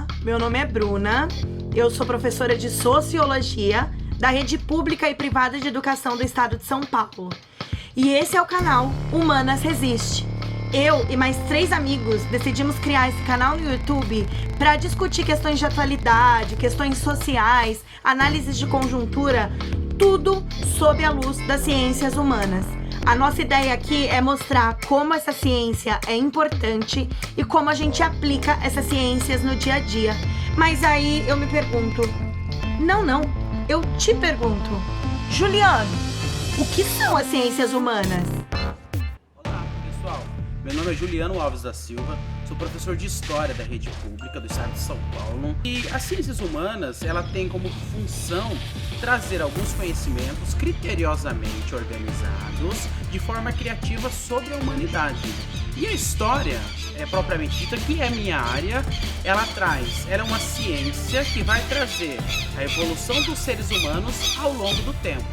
Olá, meu nome é Bruna, eu sou professora de Sociologia da Rede Pública e Privada de Educação do Estado de São Paulo. E esse é o canal Humanas Resiste. Eu e mais 3 amigos decidimos criar esse canal no YouTube para discutir questões de atualidade, questões sociais, análises de conjuntura, tudo sob a luz das ciências humanas. A nossa ideia aqui é mostrar como essa ciência é importante e como a gente aplica essas ciências no dia a dia. Mas aí eu me pergunto, eu te pergunto, Juliano, o que são as ciências humanas? Olá, pessoal. Meu nome é Juliano Alves da Silva, sou professor de História da Rede Pública do Estado de São Paulo. E as ciências humanas, ela tem como função trazer alguns conhecimentos criteriosamente organizados de forma criativa sobre a humanidade. E a história, propriamente dita, que é minha área, ela é uma ciência que vai trazer a evolução dos seres humanos ao longo do tempo.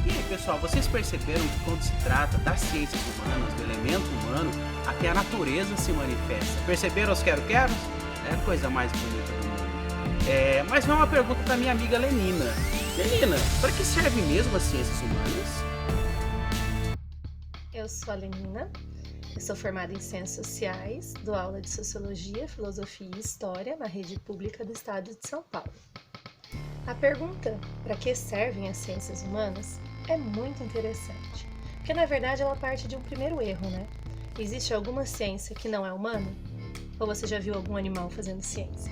E aí, pessoal, vocês perceberam que quando se trata das ciências humanas, do elemento humano, até a natureza se manifesta? Perceberam os quero-queros? É a coisa mais bonita do mundo. Mas não é uma pergunta para minha amiga Lenina. Lenina, para que serve mesmo as ciências humanas? Eu sou a Lenina, eu sou formada em Ciências Sociais, dou aula de Sociologia, Filosofia e História na Rede Pública do Estado de São Paulo. A pergunta para que servem as ciências humanas é muito interessante, porque na verdade ela parte de um primeiro erro, né? Existe alguma ciência que não é humana? Ou você já viu algum animal fazendo ciência?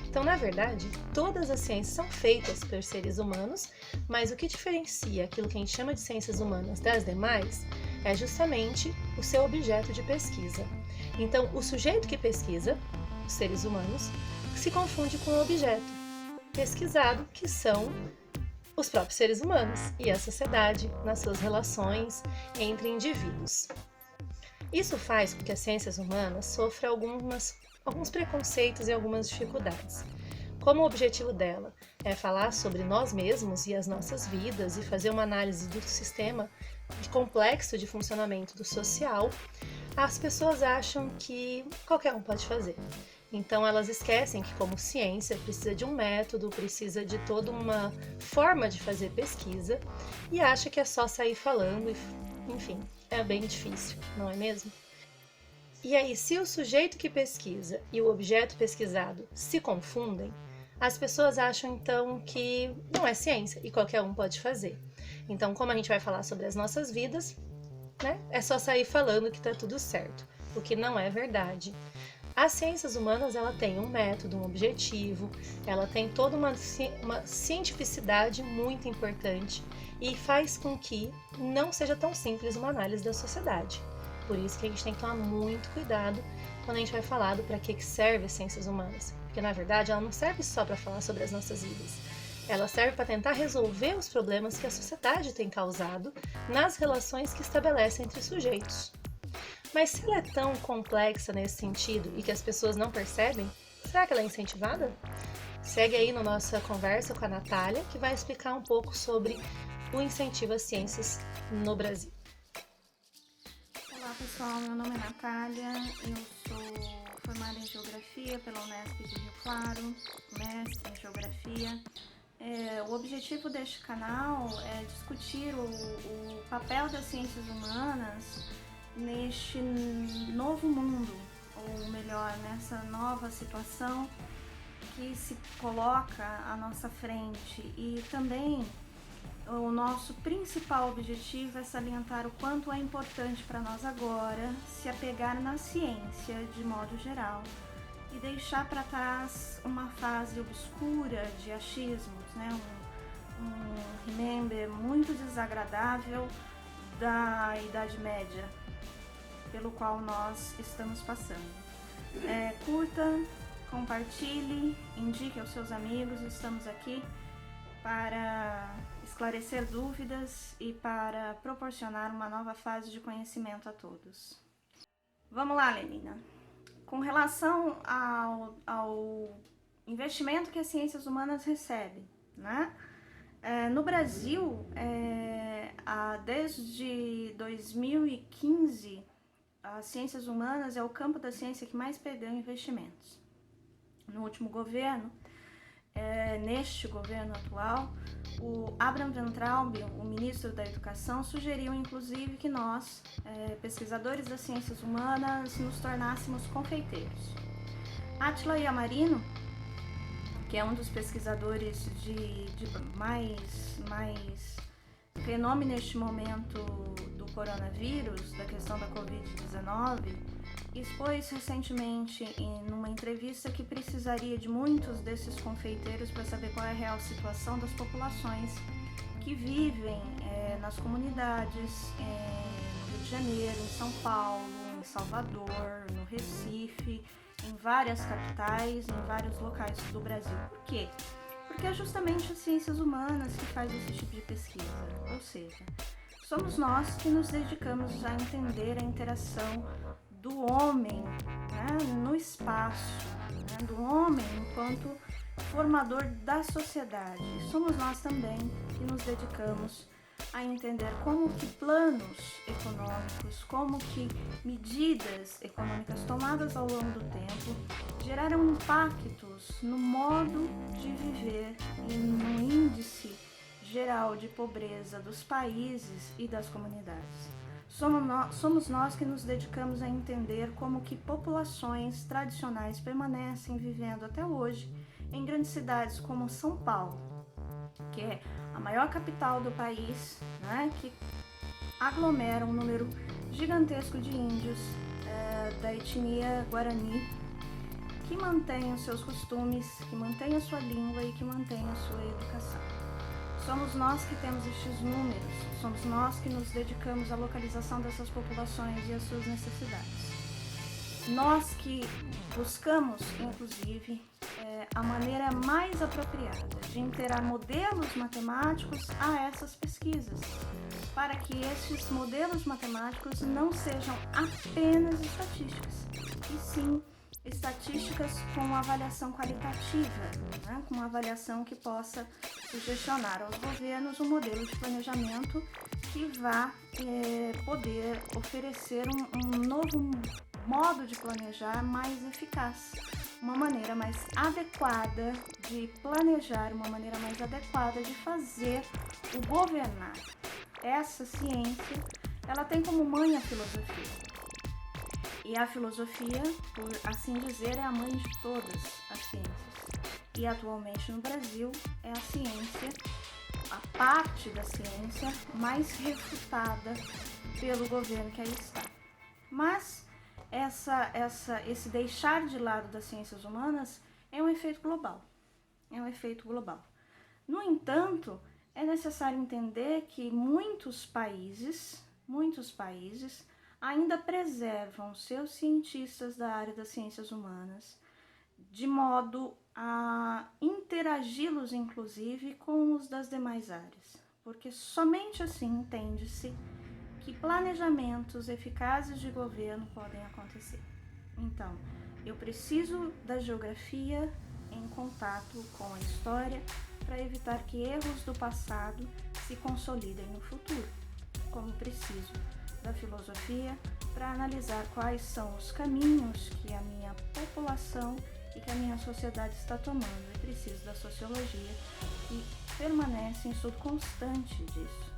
Então, na verdade, todas as ciências são feitas por seres humanos, mas o que diferencia aquilo que a gente chama de ciências humanas das demais é justamente o seu objeto de pesquisa. Então, o sujeito que pesquisa, os seres humanos, se confunde com o objeto pesquisado, que são os próprios seres humanos e a sociedade nas suas relações entre indivíduos. Isso faz com que as ciências humanas sofram alguns preconceitos e algumas dificuldades. Como o objetivo dela é falar sobre nós mesmos e as nossas vidas e fazer uma análise do sistema complexo de funcionamento do social, as pessoas acham que qualquer um pode fazer. Então elas esquecem que, como ciência, precisa de um método, precisa de toda uma forma de fazer pesquisa e acha que é só sair falando, enfim, é bem difícil, não é mesmo? E aí, se o sujeito que pesquisa e o objeto pesquisado se confundem, as pessoas acham então que não é ciência e qualquer um pode fazer. Então, como a gente vai falar sobre as nossas vidas, né, é só sair falando que tá tudo certo, o que não é verdade. As ciências humanas, ela tem um método, um objetivo, ela tem toda uma cientificidade muito importante e faz com que não seja tão simples uma análise da sociedade. Por isso que a gente tem que tomar muito cuidado quando a gente vai falar do para que serve as ciências humanas. Porque, na verdade, ela não serve só para falar sobre as nossas vidas. Ela serve para tentar resolver os problemas que a sociedade tem causado nas relações que estabelece entre sujeitos. Mas se ela é tão complexa nesse sentido e que as pessoas não percebem, será que ela é incentivada? Segue aí na nossa conversa com a Natália, que vai explicar um pouco sobre o incentivo às ciências no Brasil. Olá pessoal, meu nome é Natália, eu sou formada em Geografia pela Unesp de Rio Claro, mestre em Geografia. O objetivo deste canal é discutir o papel das ciências humanas neste novo mundo, ou melhor, nessa nova situação que se coloca à nossa frente. E também o nosso principal objetivo é salientar o quanto é importante para nós agora se apegar na ciência de modo geral e deixar para trás uma fase obscura de achismos, né? um remember muito desagradável da Idade Média pelo qual nós estamos passando. Curta, compartilhe, indique aos seus amigos, estamos aqui para esclarecer dúvidas e para proporcionar uma nova fase de conhecimento a todos. Vamos lá, Lenina. Com relação ao investimento que as ciências humanas recebem, né? No Brasil, desde 2015, as ciências humanas é o campo da ciência que mais perdeu investimentos. no último governo, neste governo atual, o Abraham Weintraub, o ministro da Educação, sugeriu inclusive que nós, pesquisadores das ciências humanas, nos tornássemos confeiteiros. Átila Yamarino, que é um dos pesquisadores de mais renome neste momento do coronavírus, da questão da Covid-19, expôs recentemente em uma entrevista que precisaria de muitos desses confeiteiros para saber qual é a real situação das populações que vivem nas comunidades no Rio de Janeiro, em São Paulo, em Salvador, no Recife, em várias capitais, em vários locais do Brasil. Por quê? Porque é justamente as ciências humanas que faz esse tipo de pesquisa, ou seja, somos nós que nos dedicamos a entender a interação do homem, né, no espaço, né, do homem enquanto formador da sociedade. Somos nós também que nos dedicamos a entender como que planos econômicos, como que medidas econômicas tomadas ao longo do tempo geraram impactos no modo de viver e no índice geral de pobreza dos países e das comunidades. Somos nós que nos dedicamos a entender como que populações tradicionais permanecem vivendo até hoje em grandes cidades como São Paulo, que é a maior capital do país, né, que aglomera um número gigantesco de índios da etnia Guarani, que mantêm os seus costumes, que mantêm a sua língua e que mantêm a sua educação. Somos nós que temos estes números, somos nós que nos dedicamos à localização dessas populações e às suas necessidades. Nós que buscamos, inclusive, a maneira mais apropriada de integrar modelos matemáticos a essas pesquisas, para que esses modelos matemáticos não sejam apenas estatísticas, e sim estatísticas com avaliação qualitativa, né? Com uma avaliação que possa sugestionar aos governos um modelo de planejamento que vá poder oferecer um novo modo de planejar mais eficaz, uma maneira mais adequada de planejar, uma maneira mais adequada de fazer o governar. Essa ciência, ela tem como mãe a filosofia. E a filosofia, por assim dizer, é a mãe de todas as ciências. E atualmente no Brasil é a ciência, a parte da ciência mais refutada pelo governo que aí está. Mas esse deixar de lado das ciências humanas é um efeito global. É um efeito global. No entanto, é necessário entender que muitos países ainda preservam seus cientistas da área das ciências humanas de modo a interagi-los, inclusive, com os das demais áreas, porque somente assim entende-se que planejamentos eficazes de governo podem acontecer. Então, eu preciso da geografia em contato com a história para evitar que erros do passado se consolidem no futuro, como preciso da filosofia para analisar quais são os caminhos que a minha população e que a minha sociedade está tomando, e preciso da sociologia, que permanece em estudo constante disso.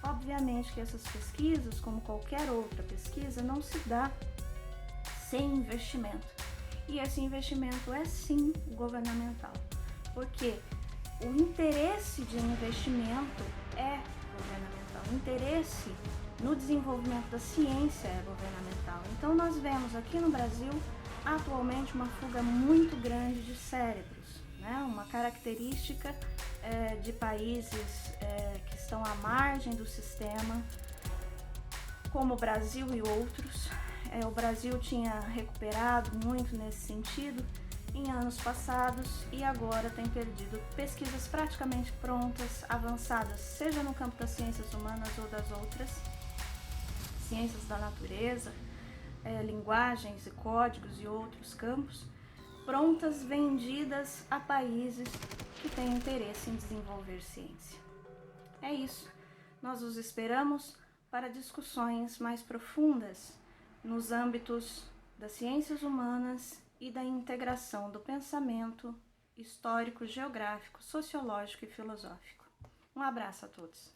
Obviamente que essas pesquisas, como qualquer outra pesquisa, não se dá sem investimento. E esse investimento é sim governamental, porque o interesse de investimento é governamental, o interesse no desenvolvimento da ciência é governamental. Então nós vemos aqui no Brasil atualmente uma fuga muito grande de cérebros, né? Uma característica de países que estão à margem do sistema, como o Brasil e outros. O Brasil tinha recuperado muito nesse sentido em anos passados e agora tem perdido pesquisas praticamente prontas, avançadas, seja no campo das ciências humanas ou das outras ciências da natureza, linguagens e códigos e outros campos, prontas, vendidas a países que têm interesse em desenvolver ciência. É isso. Nós os esperamos para discussões mais profundas nos âmbitos das ciências humanas e da integração do pensamento histórico, geográfico, sociológico e filosófico. Um abraço a todos.